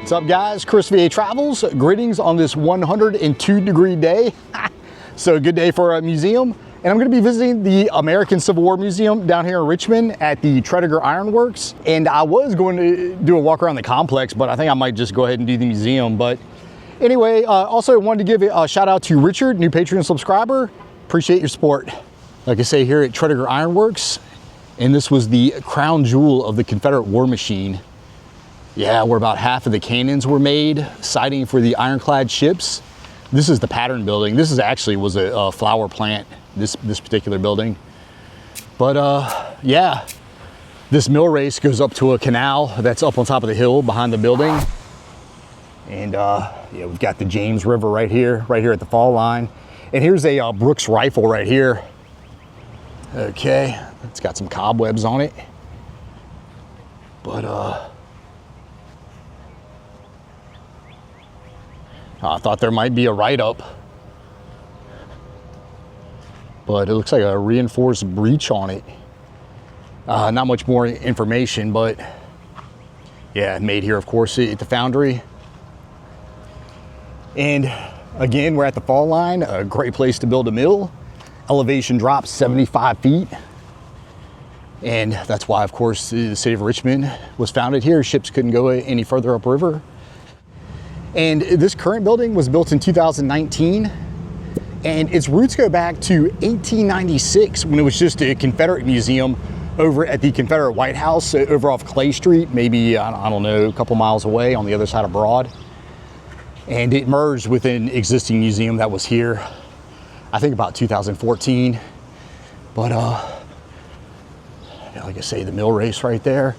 What's up, guys? Chris VA Travels. Greetings on this 102-degree day. So good day for a museum. And I'm going to be visiting the American Civil War Museum down here in Richmond at the Tredeger Iron Works. And I was going to do a walk around the complex, but I think I might just go ahead and do the museum. But anyway, also wanted to give a shout out to Richard, new Patreon subscriber. Appreciate your support. Like I say, here at Tredeger Iron Works, and this was the crown jewel of the Confederate war machine. Yeah, where about half of the cannons were made, siding for the ironclad ships. This is the pattern building. This is actually was a flour plant, this particular building. But yeah, this mill race goes up to a canal that's up on top of the hill behind the building. And yeah, we've got the James River right here at the fall line. And here's a Brooks rifle right here. Okay, it's got some cobwebs on it. But I thought there might be a write-up, but it looks like a reinforced breech on it. Not much more information, but yeah, made here, of course, at the foundry. And again, we're at the fall line, a great place to build a mill. Elevation drops 75 feet. And that's why, of course, the city of Richmond was founded here. Ships couldn't go any further upriver. And this current building was built in 2019, and its roots go back to 1896 when it was just a Confederate museum over at the Confederate White House over off Clay Street, maybe, I don't know, a couple miles away on the other side of Broad. And it merged with an existing museum that was here, I think about 2014. But like I say, the mill race right there.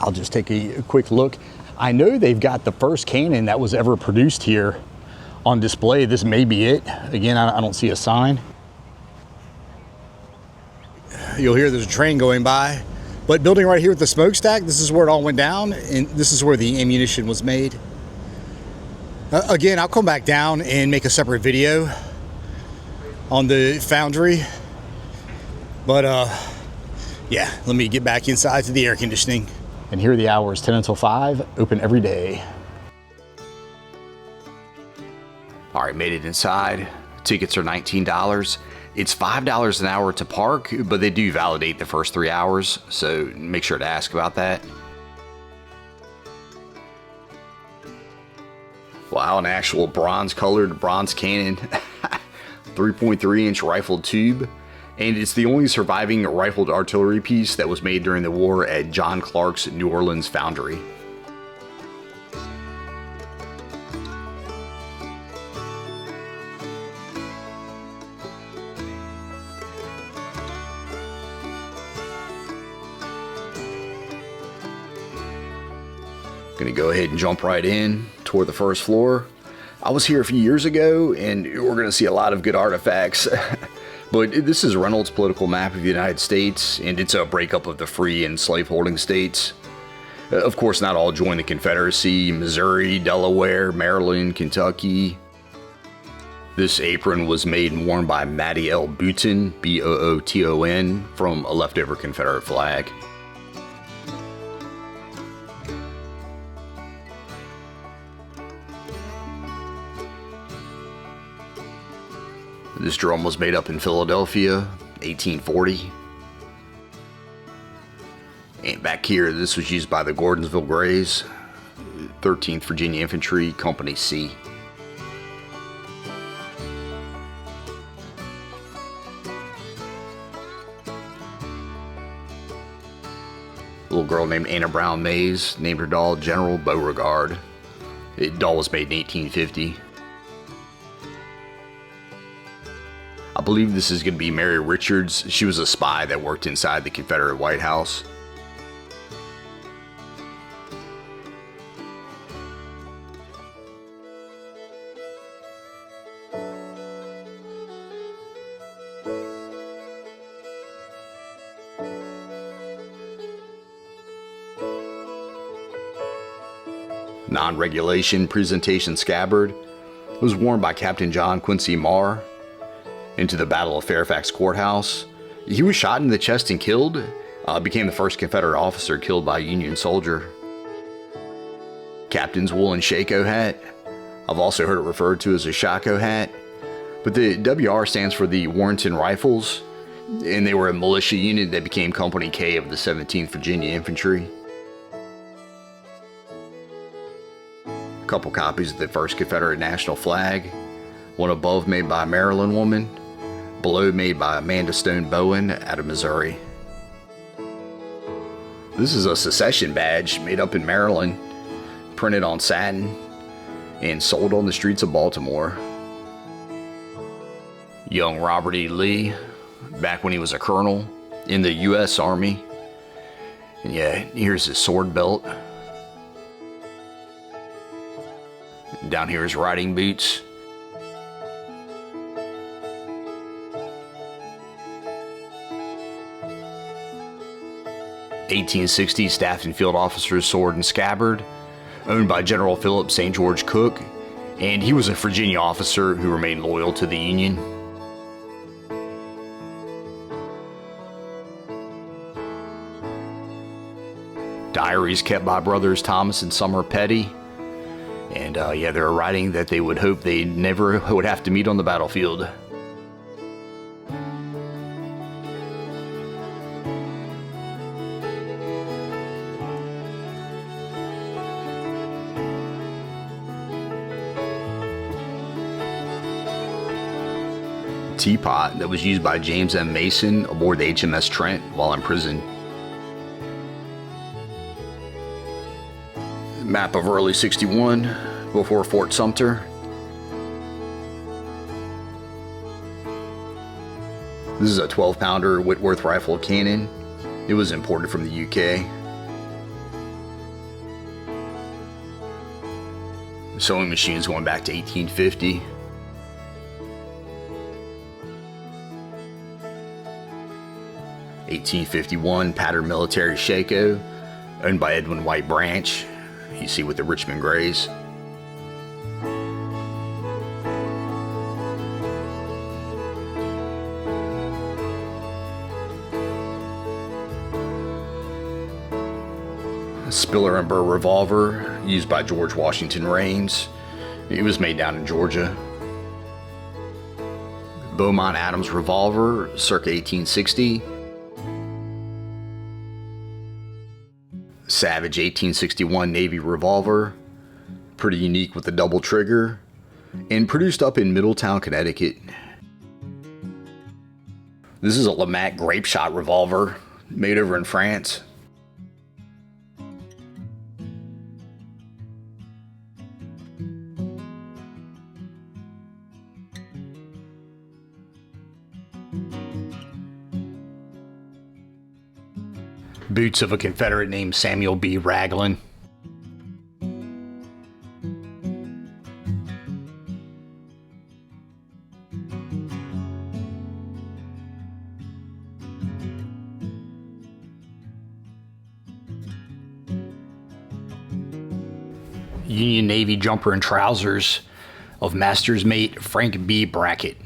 I'll just take a quick look. I know they've got the first cannon that was ever produced here on display. This may be it. Again, I don't see a sign. You'll hear there's a train going by. But building right here with the smokestack, this is where it all went down, and this is where the ammunition was made. Again, I'll come back down and make a separate video on the foundry. But yeah, let me get back inside to the air conditioning. And here are the hours, 10 until 5, open every day. All right, made it inside. Tickets are $19. It's $5 an hour to park, but they do validate the first 3 hours, so make sure to ask about that. Wow, an actual bronze-colored bronze cannon. 3.3-inch rifled tube. And it's the only surviving rifled artillery piece that was made during the war at John Clark's New Orleans foundry. Gonna go ahead and jump right in toward the first floor. I was here a few years ago, and we're gonna see a lot of good artifacts. But this is Reynolds' political map of the United States, and it's a breakup of the free and slave-holding states. Of course, not all joined the Confederacy. Missouri, Delaware, Maryland, Kentucky. This apron was made and worn by Mattie L. Booton, B-O-O-T-O-N, from a leftover Confederate flag. This drum was made up in Philadelphia, 1840. And back here, this was used by the Gordonsville Grays, 13th Virginia Infantry, Company C. A little girl named Anna Brown Mays named her doll General Beauregard. The doll was made in 1850. I believe this is going to be Mary Richards. She was a spy that worked inside the Confederate White House. Non-regulation presentation scabbard. It was worn by Captain John Quincy Marr into the Battle of Fairfax Courthouse. He was shot in the chest and killed. Became the first Confederate officer killed by a Union soldier. captain's woolen shako hat. I've also heard it referred to as a shako hat. But the WR stands for the Warrenton Rifles, and they were a militia unit that became Company K of the 17th Virginia Infantry. A couple copies of the first Confederate national flag, one above made by a Maryland woman, below made by Amanda Stone Bowen out of Missouri. This is a secession badge made up in Maryland, printed on satin, and sold on the streets of Baltimore. Young Robert E. Lee, back when he was a colonel in the U.S. Army. And yeah, here's his sword belt. Down here his riding boots. (1860) Staff and Field Officer's sword and scabbard, owned by General Philip St. George Cooke, and he was a Virginia officer who remained loyal to the Union. Diaries kept by brothers Thomas and Summer Petty, and yeah, they were writing that they would hope they never would have to meet on the battlefield. Teapot that was used by James M. Mason aboard the HMS Trent while in prison. Map of early '61 before Fort Sumter. This is a 12-pounder Whitworth rifle cannon. It was imported from the UK. Sewing machines going back to 1850. (1851) patterned military shako, owned by Edwin White Branch. You see with the Richmond Grays. A Spiller and Burr revolver used by George Washington Rains. It was made down in Georgia. Beaumont Adams revolver, circa 1860. Savage 1861 Navy revolver, pretty unique with the double trigger, and produced up in Middletown, Connecticut. This is a Lamac grape shot revolver, made over in France. Boots of a Confederate named Samuel B. Raglan. Union Navy jumper and trousers of Master's Mate Frank B. Brackett.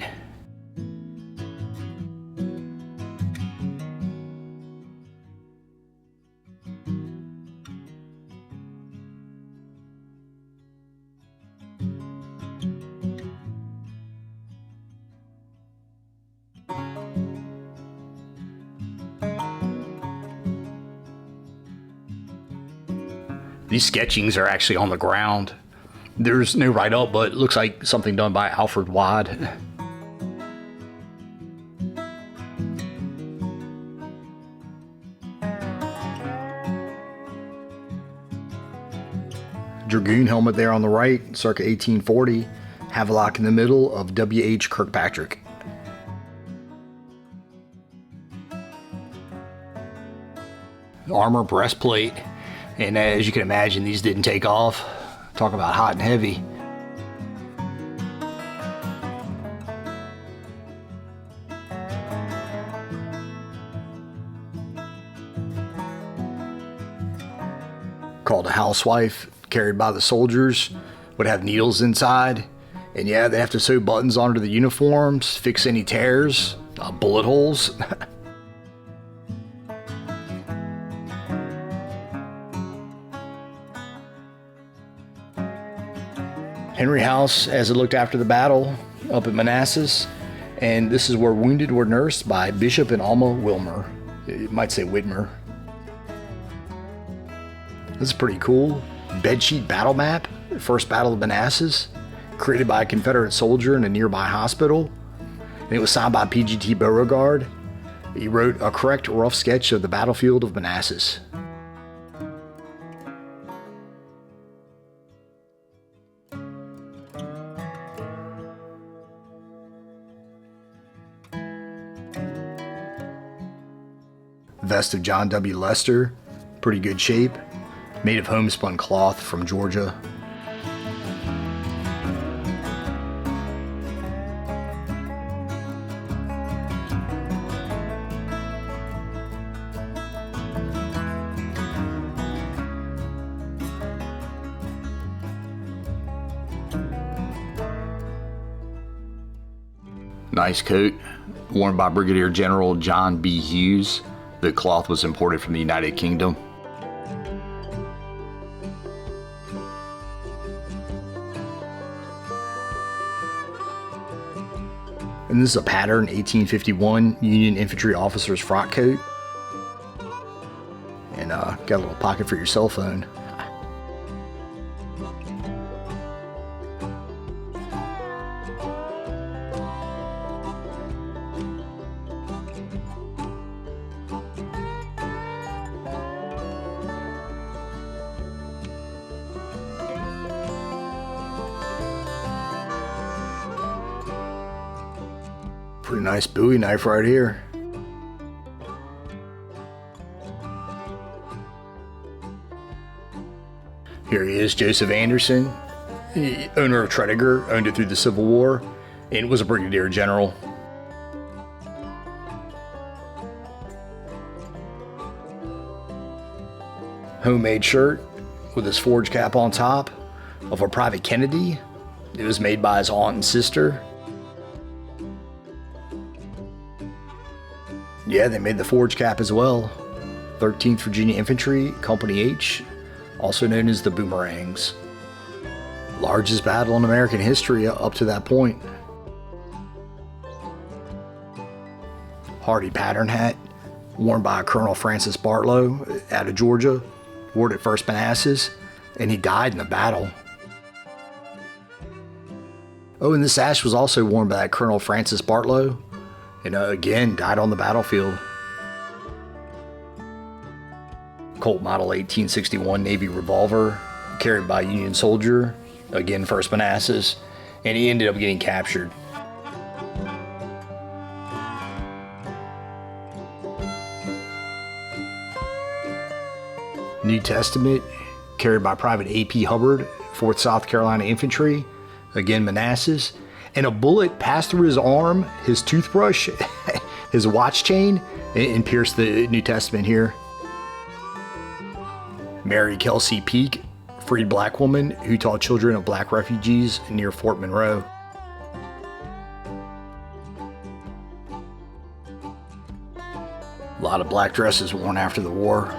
These sketchings are actually on the ground. There's no write-up, but it looks like something done by Alfred Wad. Dragoon helmet there on the right, circa 1840. Havelock in the middle of W.H. Kirkpatrick. Armor breastplate. And as you can imagine, these didn't take off. Talk about hot and heavy. Called a housewife, carried by the soldiers, would have needles inside. And yeah, they have to sew buttons onto the uniforms, fix any tears, bullet holes. Henry House as it looked after the battle up at Manassas. And this is where wounded were nursed by Bishop and Alma Wilmer. You might say Whitmer. This is pretty cool. Bedsheet battle map, first battle of Manassas, created by a Confederate soldier in a nearby hospital. And it was signed by PGT Beauregard. He wrote a correct rough sketch of the battlefield of Manassas. Vest of John W. Lester, pretty good shape, made of homespun cloth from Georgia. Nice coat, worn by Brigadier General John B. Hughes. The cloth was imported from the United Kingdom. And this is a pattern 1851 Union infantry officer's frock coat. And got a little pocket for your cell phone. Pretty nice Bowie knife right here. Here he is, Joseph Anderson, the owner of Tredegar, owned it through the Civil War, and was a brigadier general. Homemade shirt with his forge cap on top of a Private Kennedy. It was made by his aunt and sister. Yeah, they made the forge cap as well. 13th Virginia Infantry, Company H, also known as the Boomerangs. Largest battle in American history up to that point. Hardy pattern hat, worn by Colonel Francis Bartlow out of Georgia, wore it at First Manassas, and he died in the battle. Oh, and this sash was also worn by that Colonel Francis Bartlow, and again, died on the battlefield. Colt Model 1861 Navy revolver, carried by a Union soldier, again First Manassas, and he ended up getting captured. New Testament, carried by Private A.P. Hubbard, 4th South Carolina Infantry, again Manassas, and a bullet passed through his arm, his toothbrush, his watch chain, and pierced the New Testament here. Mary Kelsey Peake, freed black woman who taught children of black refugees near Fort Monroe. A lot of black dresses worn after the war.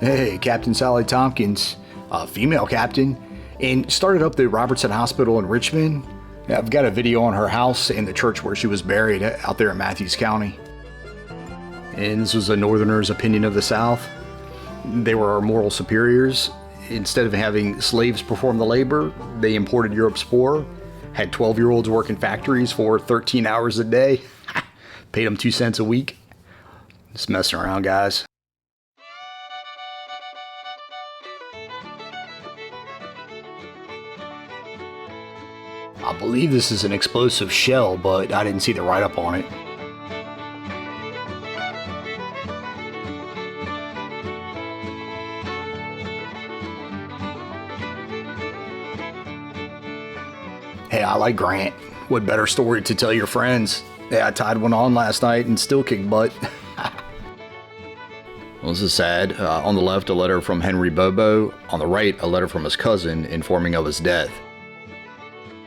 Hey, Captain Sally Tompkins, female captain, and started up the Robertson Hospital in Richmond. I've got a video on her house and the church where she was buried out there in Matthews County. And this was a Northerner's opinion of the South. They were our moral superiors. Instead of having slaves perform the labor, they imported Europe's poor, had 12-year-olds working factories for 13 hours a day, paid them 2 cents a week. Just messing around, guys. I believe this is an explosive shell, but I didn't see the write-up on it. Hey, I like Grant. What better story to tell your friends? Yeah, I tied one on last night and still kicked butt. Well, this is sad. On the left, a letter from Henry Bobo. On the right, a letter from his cousin informing of his death.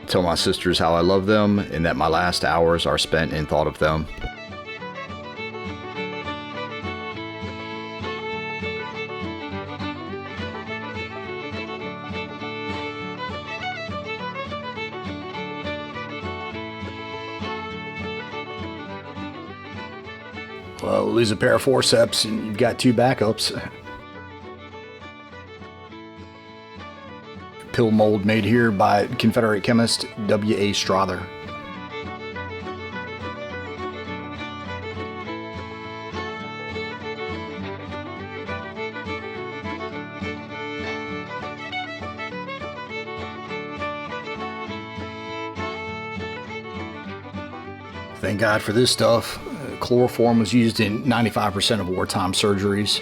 Tell my sisters how I love them and that my last hours are spent in thought of them. Well, lose a pair of forceps and you've got 2 backups. Pill mold made here by Confederate chemist W.A. Strother. Thank God for this stuff. Chloroform was used in 95% of wartime surgeries.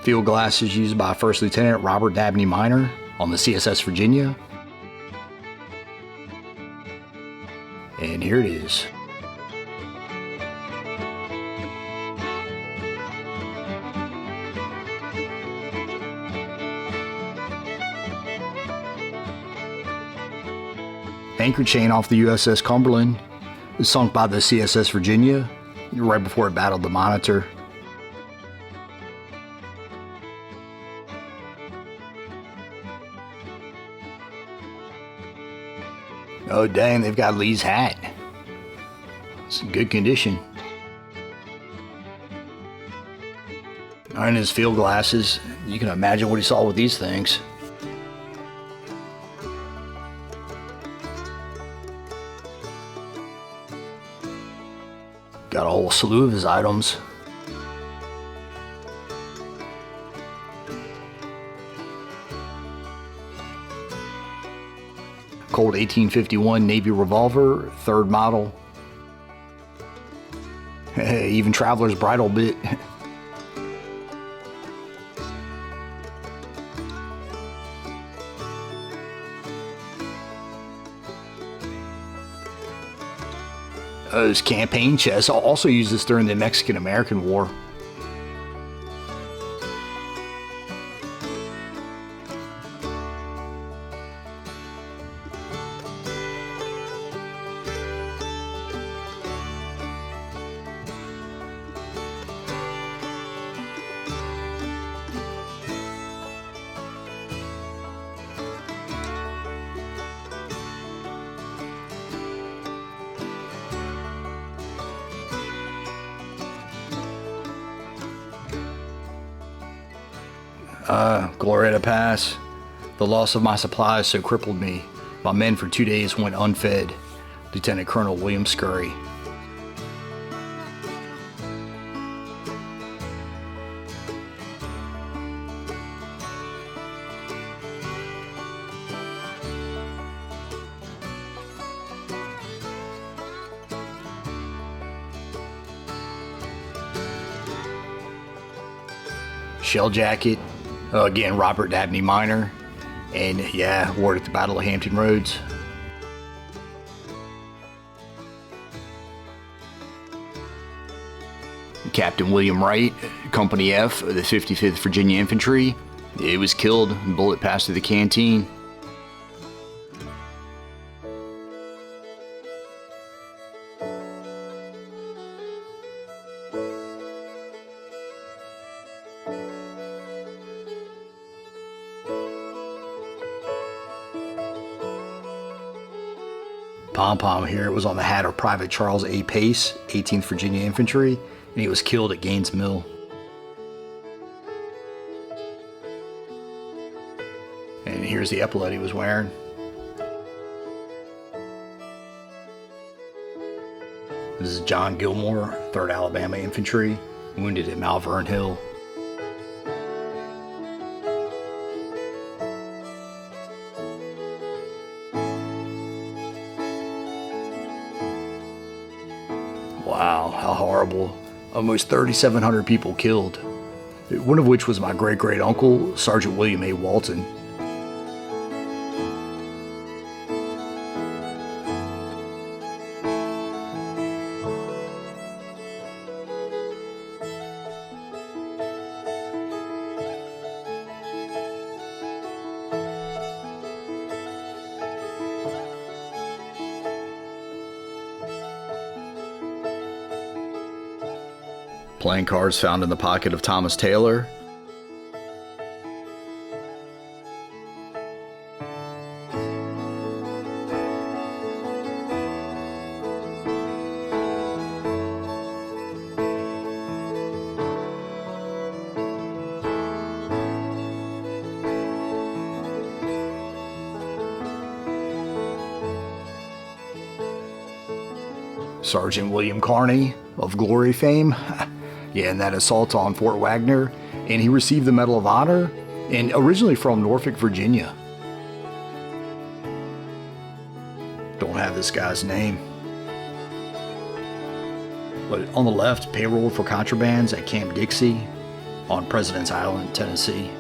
Field glasses used by First Lieutenant Robert Dabney Minor on the CSS Virginia. And here it is. Anchor chain off the USS Cumberland was sunk by the CSS Virginia right before it battled the Monitor. Oh dang, they've got Lee's hat. It's in good condition. And his field glasses. You can imagine what he saw with these things. Got a whole slew of his items. Colt 1851 Navy revolver, 3rd model. Hey, even Traveler's bridle bit. His campaign chest. I'll also use this during the Mexican-American War. Glorieta Pass. The loss of my supplies so crippled me. My men for 2 days went unfed. Lieutenant Colonel William Scurry. Shell jacket. Again, Robert Dabney Minor. And yeah, wore it at the Battle of Hampton Roads. Captain William Wright, Company F of the 55th Virginia Infantry. It was killed. A bullet passed through the canteen. Pom-pom here. It was on the hat of Private Charles A. Pace, 18th Virginia Infantry, and he was killed at Gaines Mill. And here's the epaulet he was wearing. This is John Gilmore, 3rd Alabama Infantry, wounded at Malvern Hill. Wow, how horrible. Almost 3,700 people killed, one of which was my great-great-uncle, Sergeant William A. Walton. Playing cards found in the pocket of Thomas Taylor. Sergeant William Carney of Glory fame. Yeah, in that assault on Fort Wagner, and he received the Medal of Honor, and originally from Norfolk, Virginia. Don't have this guy's name. But on the left, payroll for contrabands at Camp Dixie on President's Island, Tennessee.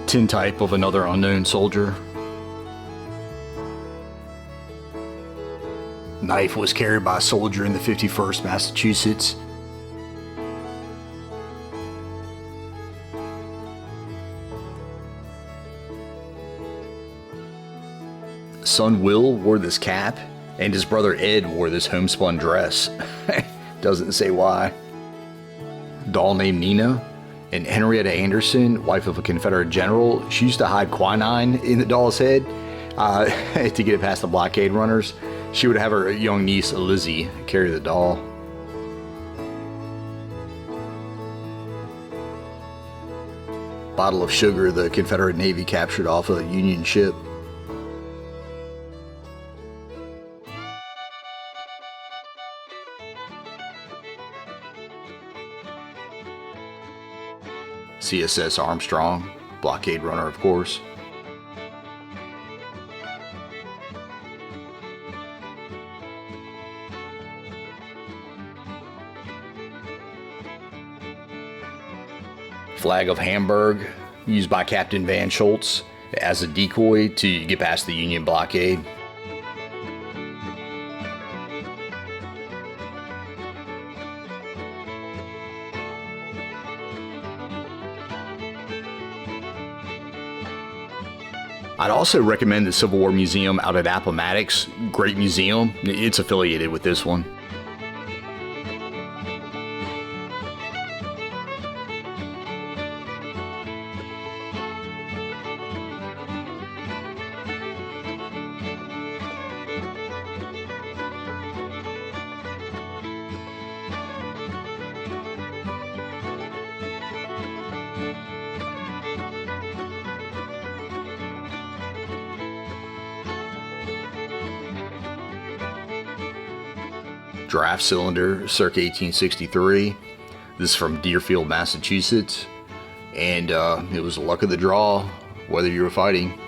Tintype of another unknown soldier. Knife was carried by a soldier in the 51st Massachusetts. Son Will wore this cap, and his brother Ed wore this homespun dress. Doesn't say why. Doll named Nina. And Henrietta Anderson, wife of a Confederate general, she used to hide quinine in the doll's head to get it past the blockade runners. She would have her young niece, Lizzie, carry the doll. Bottle of sugar the Confederate Navy captured off a Union ship. CSS Armstrong, blockade runner, of course. Flag of Hamburg, used by Captain Van Schultz as a decoy to get past the Union blockade. I'd also recommend the Civil War Museum out at Appomattox. Great museum. It's affiliated with this one. Draft cylinder, circa 1863. This is from Deerfield, Massachusetts. And it was the luck of the draw, whether you were fighting.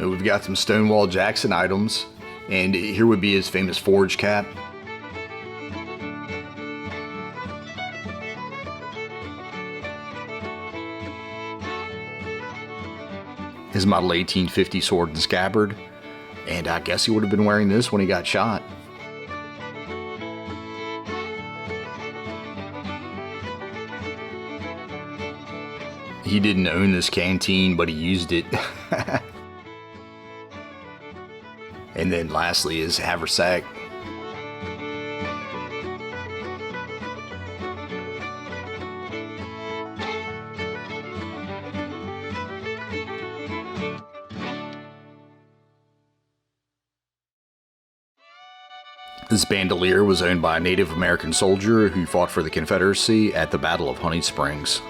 We've got some Stonewall Jackson items, and here would be his famous forge cap. His model 1850 sword and scabbard, and I guess he would have been wearing this when he got shot. He didn't own this canteen, but he used it. And then lastly is haversack. This bandolier was owned by a Native American soldier who fought for the Confederacy at the Battle of Honey Springs.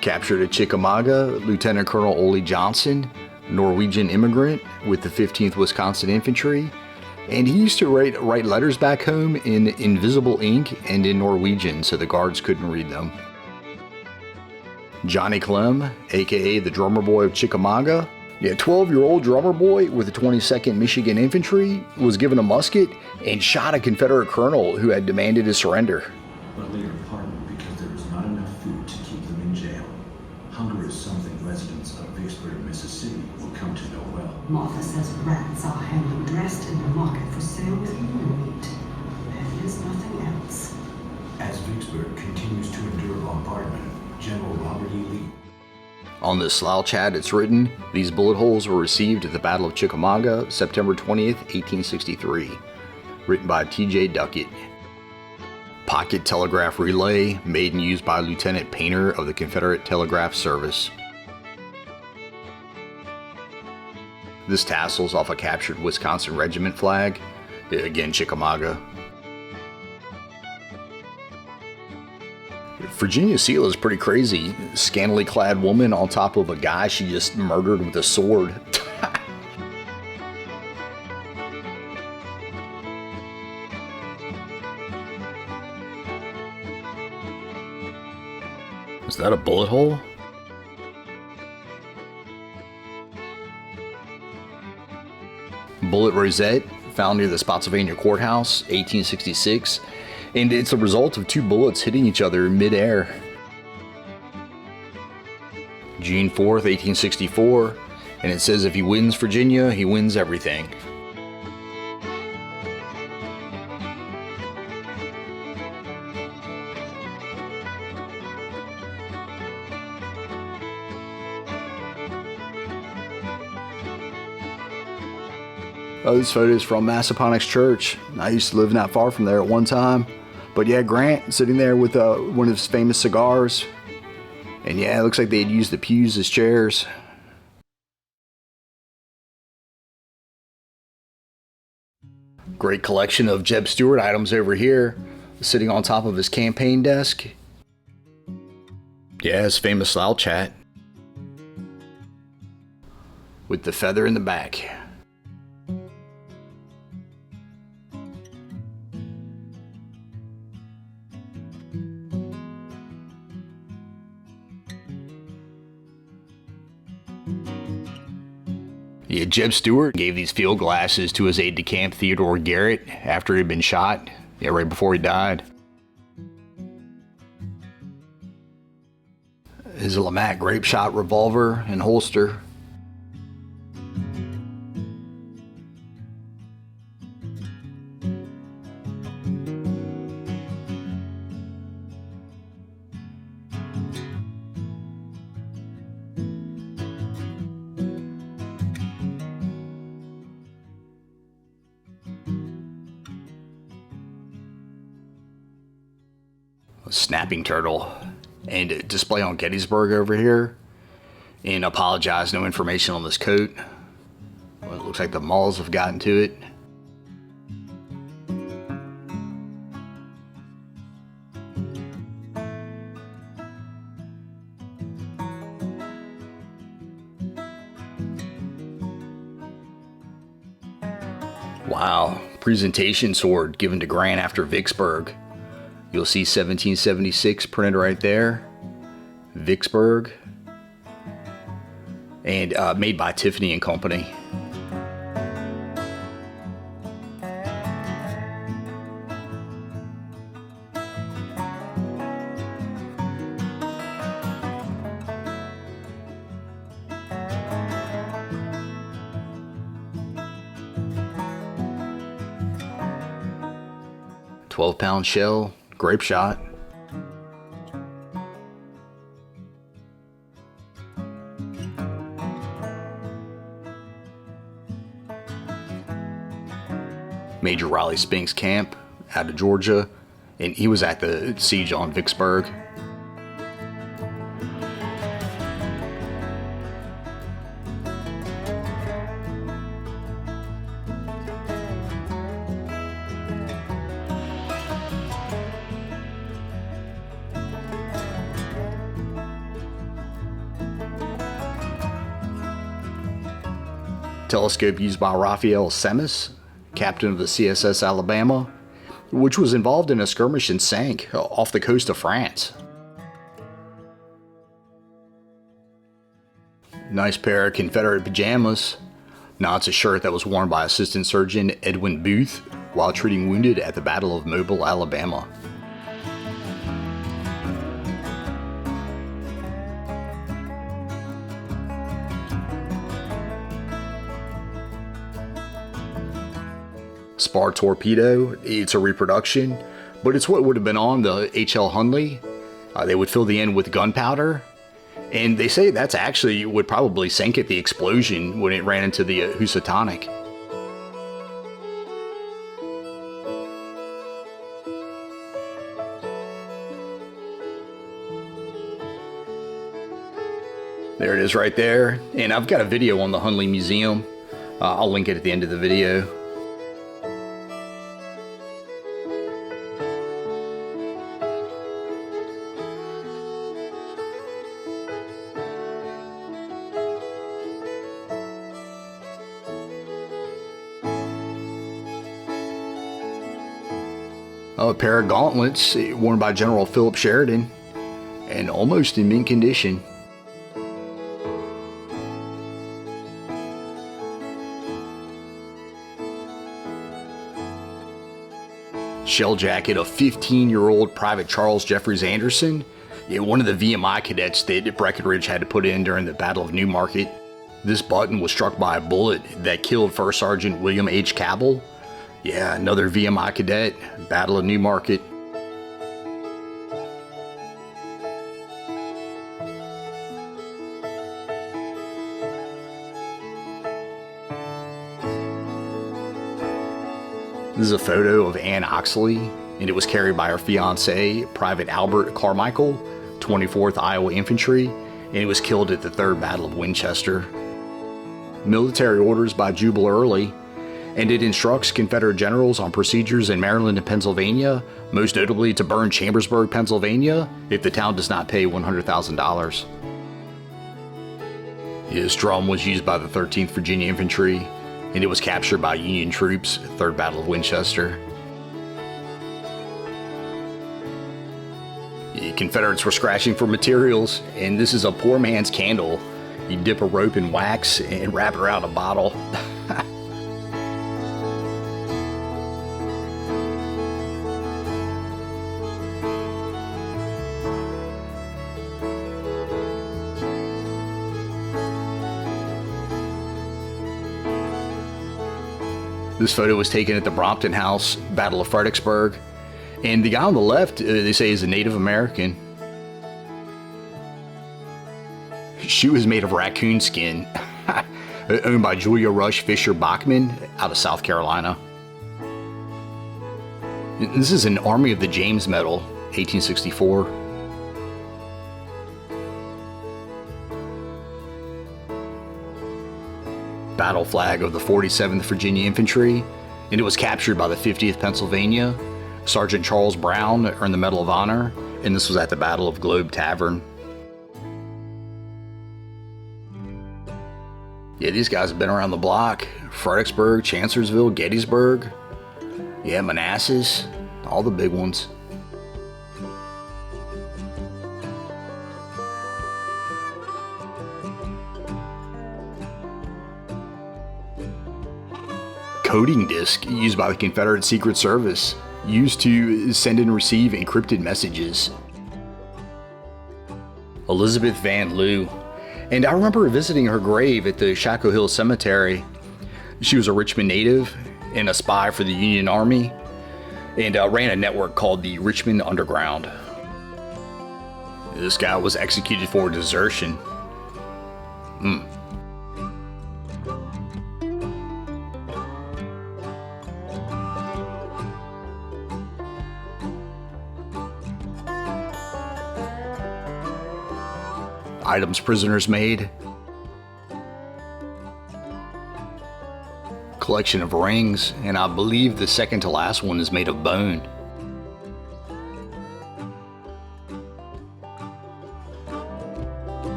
Captured at Chickamauga, Lieutenant Colonel Ole Johnson, Norwegian immigrant with the 15th Wisconsin Infantry, and he used to write letters back home in invisible ink and in Norwegian so the guards couldn't read them. Johnny Clem, aka the drummer boy of Chickamauga, Yeah, 12-year-old drummer boy with the 22nd Michigan Infantry was given a musket and shot a Confederate colonel who had demanded his surrender. But later pardoned because there was not enough food to keep them in jail. Hunger is something residents of Vicksburg, Mississippi will come to know well. Martha says rats are hanging dressed in the market for sale with human meat. There is nothing else. As Vicksburg continues to endure bombardment, General Robert E. Lee. On this slouch hat, it's written, "These bullet holes were received at the Battle of Chickamauga, September 20th, 1863." Written by T.J. Duckett. Pocket telegraph relay, made and used by Lieutenant Painter of the Confederate Telegraph Service. This tassel's off a captured Wisconsin regiment flag. Again, Chickamauga. Virginia Seal is pretty crazy. Scantily clad woman on top of a guy she just murdered with a sword. Is that a bullet hole? Bullet rosette found near the Spotsylvania Courthouse, 1866. And it's a result of two bullets hitting each other in midair. June 4th, 1864, and it says if he wins Virginia, he wins everything. Oh, this photo is from Massaponax Church. I used to live not far from there at one time. But yeah, Grant sitting there with one of his famous cigars. And yeah, it looks like they had used the pews as chairs. Great collection of Jeb Stuart items over here, sitting on top of his campaign desk. Yeah, his famous slouch hat. With the feather in the back. Yeah, Jeb Stuart gave these field glasses to his aide-de-camp Theodore Garrett after he'd been shot, right before he died. His Lamac grape shot revolver and holster. Snapping turtle and a display on Gettysburg over here. And apologize, no information on this coat. Well, it looks like the moths have gotten to it. Wow, presentation sword given to Grant after Vicksburg. You'll see 1776 printed right there. Vicksburg. And made by Tiffany and Company. £12 shell. Grape shot. Major Riley Spink's camp out of Georgia, and he was at the siege on Vicksburg. Telescope used by Raphael Semmes, captain of the CSS Alabama, which was involved in a skirmish and sank off the coast of France. Nice pair of Confederate pajamas. Now it's a shirt that was worn by Assistant Surgeon Edwin Booth while treating wounded at the Battle of Mobile, Alabama. Spar torpedo, it's a reproduction, but it's what would have been on the H.L. Hunley. They would fill the end with gunpowder, and they say that's actually would probably sink at the explosion when it ran into the Housatonic. There it is right there, and I've got a video on the Hunley Museum. I'll link it at the end of the video. A pair of gauntlets worn by General Philip Sheridan and almost in mint condition. Shell jacket of 15-year-old Private Charles Jeffries Anderson, one of the VMI cadets that Breckinridge had to put in during the Battle of Newmarket. This button was struck by a bullet that killed First Sergeant William H. Cabell. Yeah, another VMI cadet, Battle of Newmarket. This is a photo of Ann Oxley, and it was carried by her fiancé, Private Albert Carmichael, 24th Iowa Infantry, and he was killed at the Third Battle of Winchester. Military orders by Jubal Early, and it instructs Confederate generals on procedures in Maryland and Pennsylvania, most notably to burn Chambersburg, Pennsylvania, if the town does not pay $100,000. His drum was used by the 13th Virginia Infantry, and it was captured by Union troops at Third Battle of Winchester. The Confederates were scratching for materials, and this is a poor man's candle. You dip a rope in wax and wrap it around a bottle. This photo was taken at the Brompton House, Battle of Fredericksburg, and the guy on the left, they say, is a Native American. Shoe is made of raccoon skin, owned by Julia Rush Fisher Bachman out of South Carolina. This is an Army of the James Medal, 1864. Battle flag of the 47th Virginia Infantry, and it was captured by the 50th Pennsylvania. Sergeant Charles Brown earned the Medal of Honor, and this was at the Battle of Globe Tavern. Yeah, these guys have been around the block. Fredericksburg, Chancellorsville, Gettysburg, yeah, Manassas, all the big ones. Coding disk used by the Confederate Secret Service, used to send and receive encrypted messages. Elizabeth Van Lew, and I remember visiting her grave at the Shaco Hill Cemetery. She was a Richmond native and a spy for the Union Army, and ran a network called the Richmond Underground. This guy was executed for desertion. Items prisoners made. Collection of rings, and I believe the second to last one is made of bone.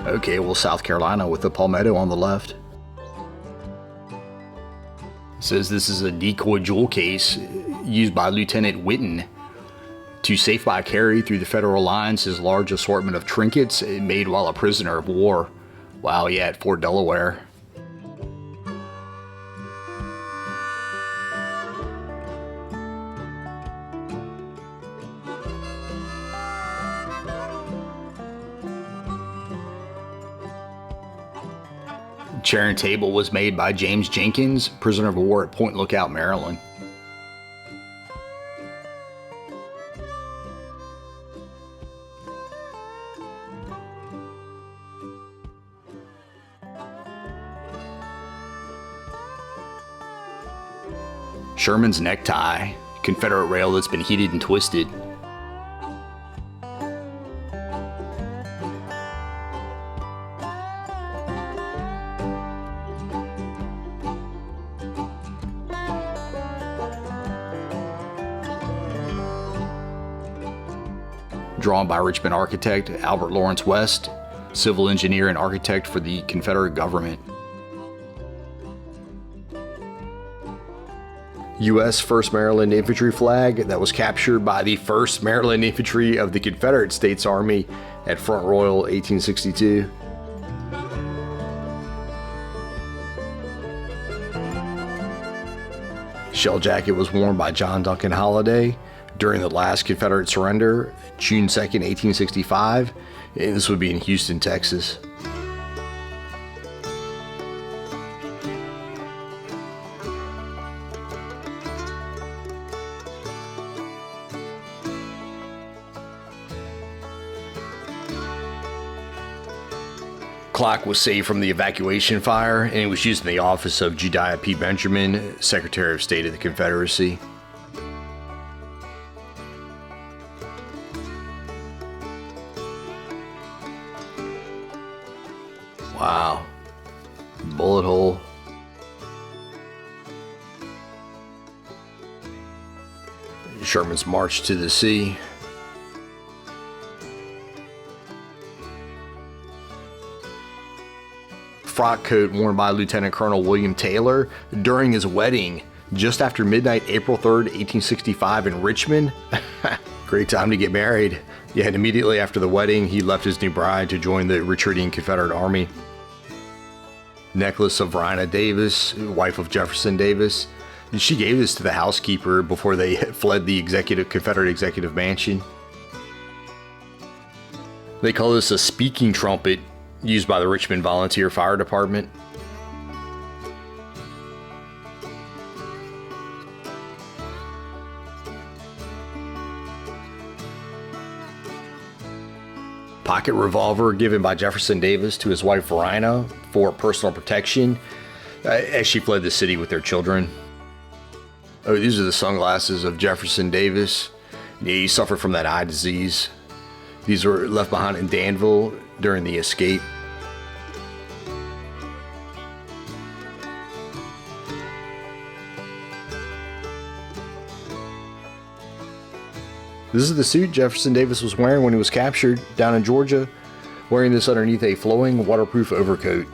Okay, well, South Carolina with the palmetto on the left. says this is a decoy jewel case used by Lieutenant Whitten to safe by carry through the federal lines his large assortment of trinkets made while a prisoner of war. Wow, yeah, at Fort Delaware. Chair and table was made by James Jenkins, prisoner of war at Point Lookout, Maryland. Sherman's necktie, Confederate rail that's been heated and twisted. Drawn by Richmond architect Albert Lawrence West, civil engineer and architect for the Confederate government. U.S. 1st Maryland Infantry flag that was captured by the 1st Maryland Infantry of the Confederate States Army at Front Royal, 1862. Shell jacket was worn by John Duncan Holiday during the last Confederate surrender, June 2nd, 1865, and this would be in Houston, Texas. Clock was saved from the evacuation fire, and it was used in the office of Jedidiah P. Benjamin, Secretary of State of the Confederacy. Wow. Bullet hole. Sherman's March to the Sea. Frock coat worn by Lieutenant Colonel William Taylor during his wedding just after midnight, April 3rd, 1865 in Richmond. Great time to get married. Yeah, and immediately after the wedding, he left his new bride to join the retreating Confederate Army. Necklace of Rhina Davis, wife of Jefferson Davis. She gave this to the housekeeper before they fled the Confederate Executive Mansion. They call this a speaking trumpet used by the Richmond Volunteer Fire Department. Pocket revolver given by Jefferson Davis to his wife Rhina for personal protection as she fled the city with their children. Oh, these are the sunglasses of Jefferson Davis. Yeah, he suffered from that eye disease. These were left behind in Danville during the escape. This is the suit Jefferson Davis was wearing when he was captured down in Georgia, wearing this underneath a flowing waterproof overcoat.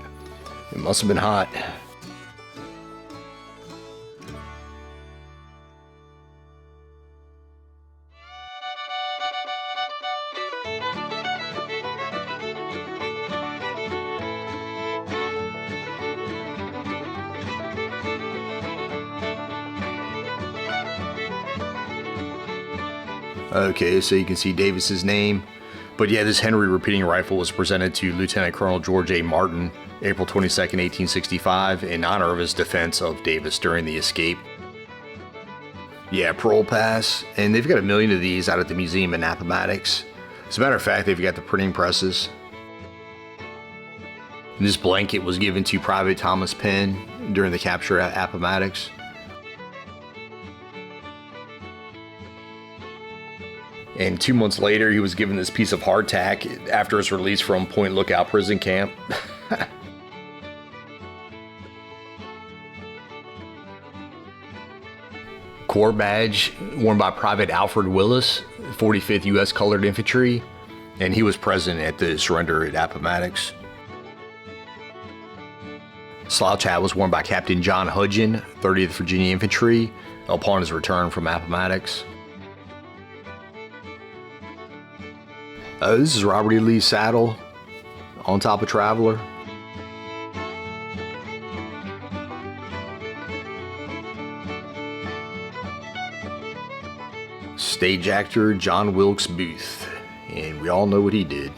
It must have been hot. Okay, so you can see Davis's name. But yeah, this Henry repeating rifle was presented to Lieutenant Colonel George A. Martin, April 22nd, 1865, in honor of his defense of Davis during the escape. Yeah, parole pass, and they've got 1 million of these out at the museum in Appomattox. As a matter of fact, they've got the printing presses. And this blanket was given to Private Thomas Penn during the capture at Appomattox. And 2 months later, he was given this piece of hardtack after his release from Point Lookout prison camp. Corps badge worn by Private Alfred Willis, 45th U.S. Colored Infantry, and he was present at the surrender at Appomattox. Slouch hat was worn by Captain John Hudgen, 30th Virginia Infantry, upon his return from Appomattox. This is Robert E. Lee's saddle on top of Traveler. Stage actor John Wilkes Booth, and we all know what he did.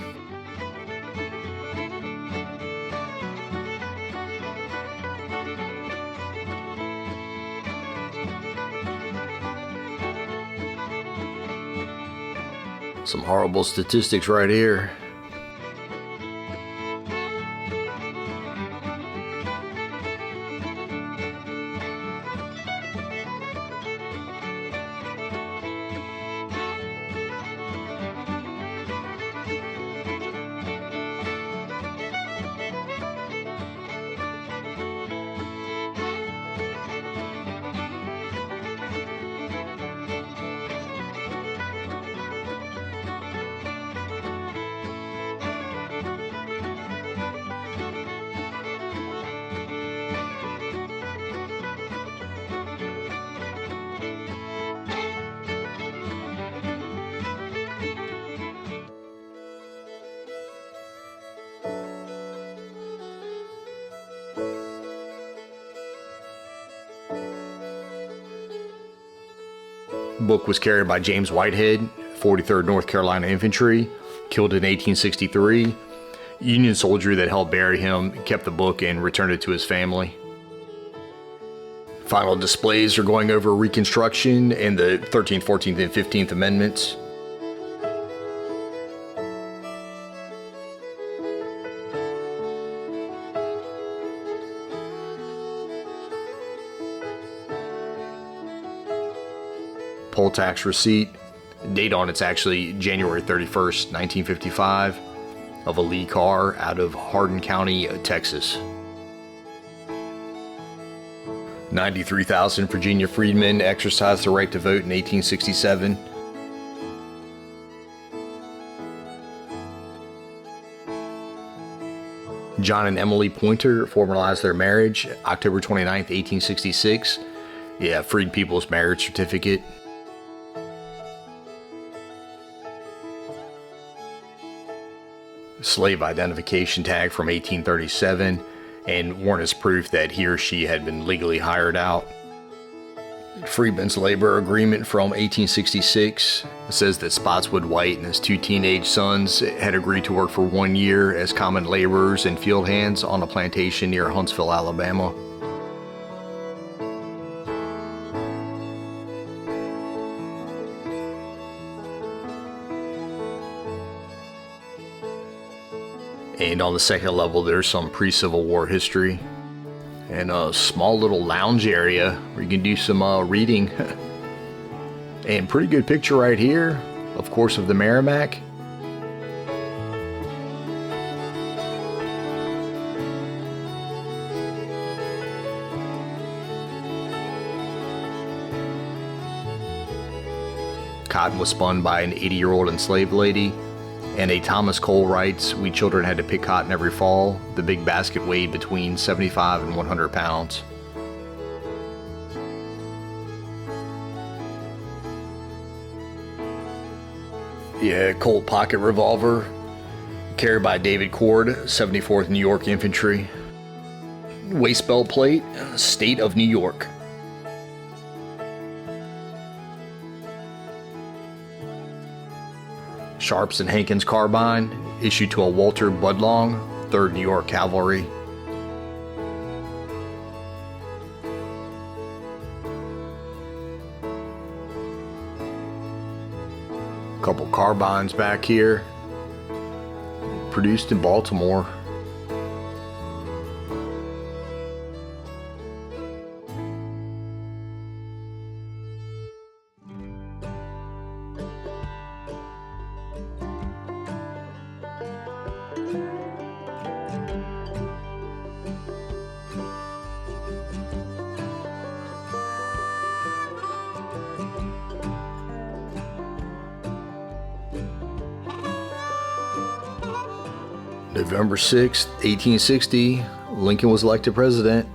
Some horrible statistics right here. Book was carried by James Whitehead, 43rd North Carolina Infantry, killed in 1863. Union soldier that helped bury him kept the book and returned it to his family. Final displays are going over Reconstruction and the 13th, 14th, and 15th Amendments. Poll tax receipt. Date on it's actually January 31st, 1955, of a Lee car out of Hardin County, Texas. 93,000 Virginia freedmen exercised the right to vote in 1867. John and Emily Pointer formalized their marriage October 29th, 1866. Yeah, freed people's marriage certificate. Slave identification tag from 1837, and worn as proof that he or she had been legally hired out. Freedmen's labor agreement from 1866 says that Spotswood White and his two teenage sons had agreed to work for 1 year as common laborers and field hands on a plantation near Huntsville, Alabama. And on the second level, there's some pre-Civil War history and a small little lounge area where you can do some reading. And pretty good picture right here, of course, of the Merrimack. Cotton was spun by an 80-year-old enslaved lady. And a Thomas Cole writes, "We children had to pick cotton every fall. The big basket weighed between 75 and 100 pounds. Yeah, Colt pocket revolver, carried by David Cord, 74th New York Infantry. Waist belt plate, State of New York. Sharps and Hankins carbine, issued to a Walter Budlong, 3rd New York Cavalry. Couple carbines back here, produced in Baltimore. November 6th, 1860, Lincoln was elected president.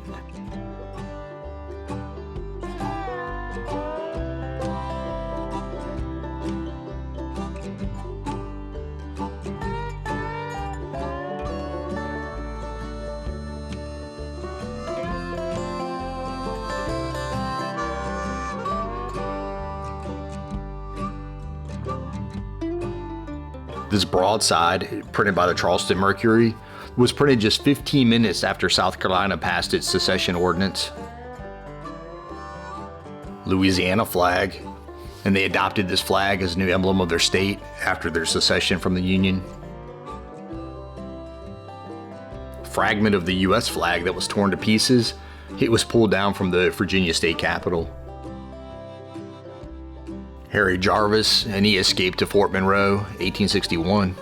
This broadside, printed by the Charleston Mercury, was printed just 15 minutes after South Carolina passed its secession ordinance. Louisiana flag, and they adopted this flag as a new emblem of their state after their secession from the Union. Fragment of the US flag that was torn to pieces, it was pulled down from the Virginia state capitol. Harry Jarvis, and he escaped to Fort Monroe, 1861.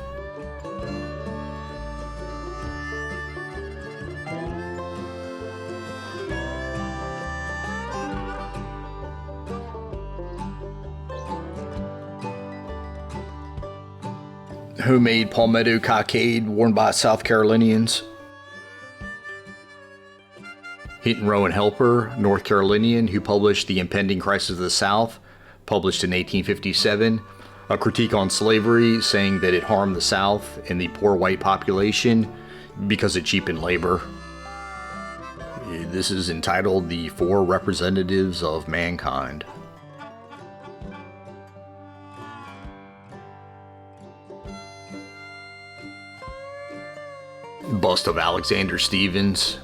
Homemade palmetto cockade worn by South Carolinians. Hinton Rowan Helper, North Carolinian, who published The Impending Crisis of the South, published in 1857, a critique on slavery saying that it harmed the South and the poor white population because it cheapened labor. This is entitled The Four Representatives of Mankind. Bust of Alexander Stephens.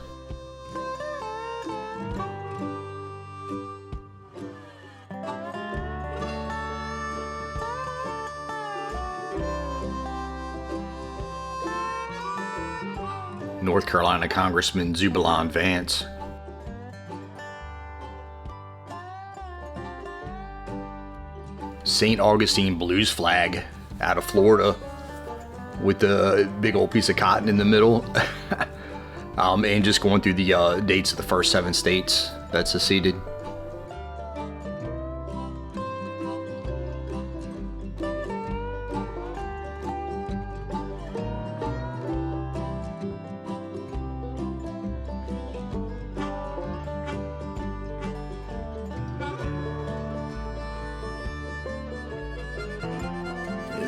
North Carolina Congressman Zebulon Vance. St. Augustine blues flag out of Florida with the big old piece of cotton in the middle. And just going through the dates of the first 7 states that seceded.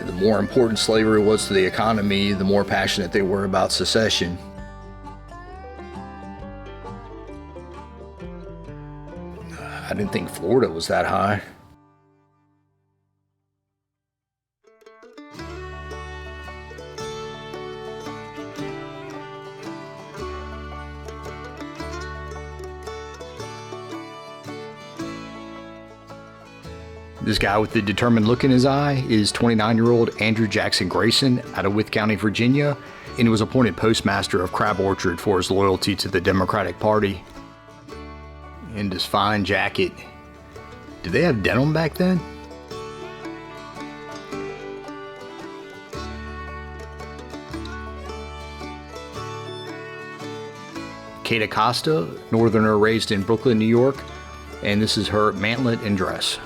The more important slavery was to the economy, the more passionate they were about secession. I didn't think Florida was that high. This guy with the determined look in his eye is 29-year-old Andrew Jackson Grayson out of Wythe County, Virginia, and he was appointed postmaster of Crab Orchard for his loyalty to the Democratic Party. And his fine jacket. Did they have denim back then? Kate Acosta, northerner raised in Brooklyn, New York, and this is her mantlet and dress.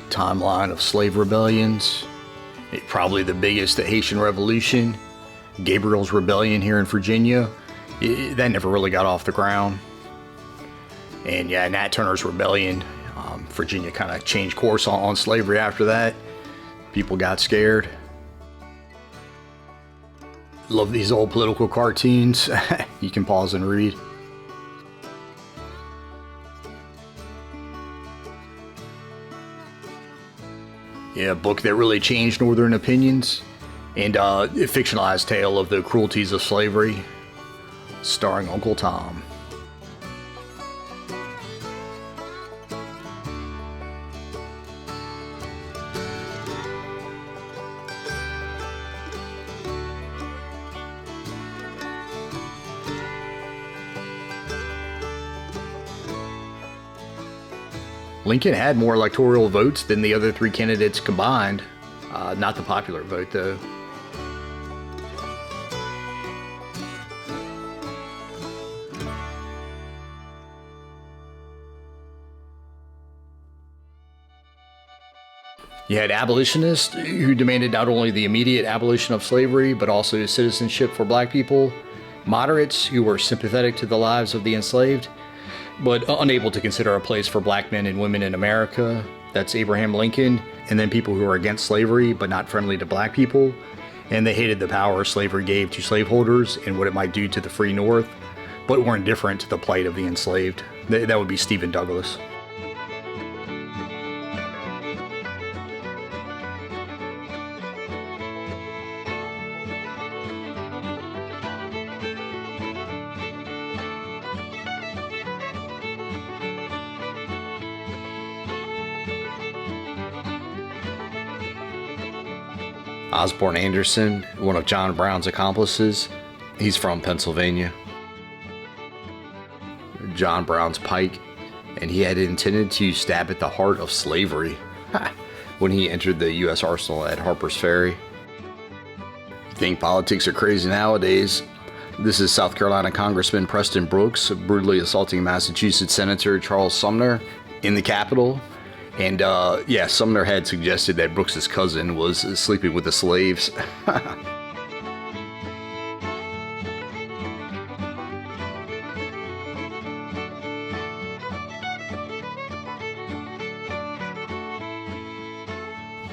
Timeline of slave rebellions. Probably the biggest, the Haitian Revolution, Gabriel's Rebellion here in Virginia. That never really got off the ground. And yeah, Nat Turner's Rebellion. Virginia kind of changed course on slavery after that. People got scared. Love these old political cartoons. You can pause and read. Yeah, a book that really changed Northern opinions, and a fictionalized tale of the cruelties of slavery, starring Uncle Tom. Lincoln had more electoral votes than the other 3 candidates combined. Not the popular vote, though. You had abolitionists who demanded not only the immediate abolition of slavery, but also citizenship for black people. Moderates who were sympathetic to the lives of the enslaved, but unable to consider a place for black men and women in America. That's Abraham Lincoln. And then people who were against slavery, but not friendly to black people. And they hated the power slavery gave to slaveholders and what it might do to the free North, but were indifferent to the plight of the enslaved. That would be Stephen Douglas. Osborne Anderson, one of John Brown's accomplices, he's from Pennsylvania. John Brown's pike, and he had intended to stab at the heart of slavery when he entered the U.S. arsenal at Harper's Ferry. Think politics are crazy nowadays? This is South Carolina Congressman Preston Brooks brutally assaulting Massachusetts Senator Charles Sumner in the Capitol. And yeah, Sumner had suggested that Brooks's cousin was sleeping with the slaves.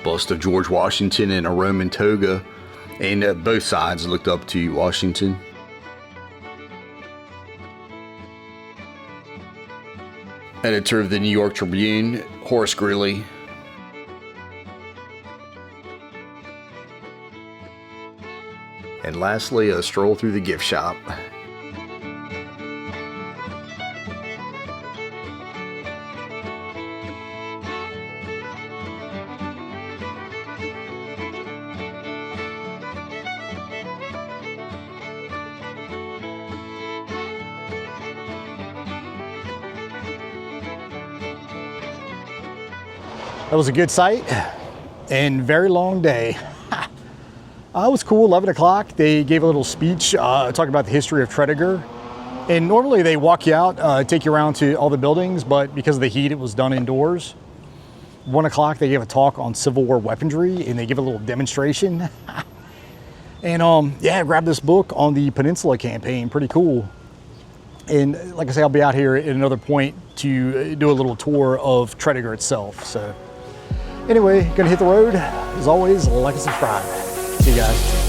Bust of George Washington in a Roman toga, and both sides looked up to Washington. Editor of the New York Tribune, Horace Greeley. And lastly, a stroll through the gift shop. That was a good sight and very long day. It was cool, 11 o'clock. They gave a little speech talking about the history of Tredegar. And normally they walk you out, take you around to all the buildings, but because of the heat, it was done indoors. 1 o'clock, they gave a talk on Civil War weaponry and they give a little demonstration. And yeah, I grabbed this book on the Peninsula Campaign, pretty cool. And like I say, I'll be out here at another point to do a little tour of Tredegar itself. So anyway, gonna hit the road. As always, like and subscribe. See you guys.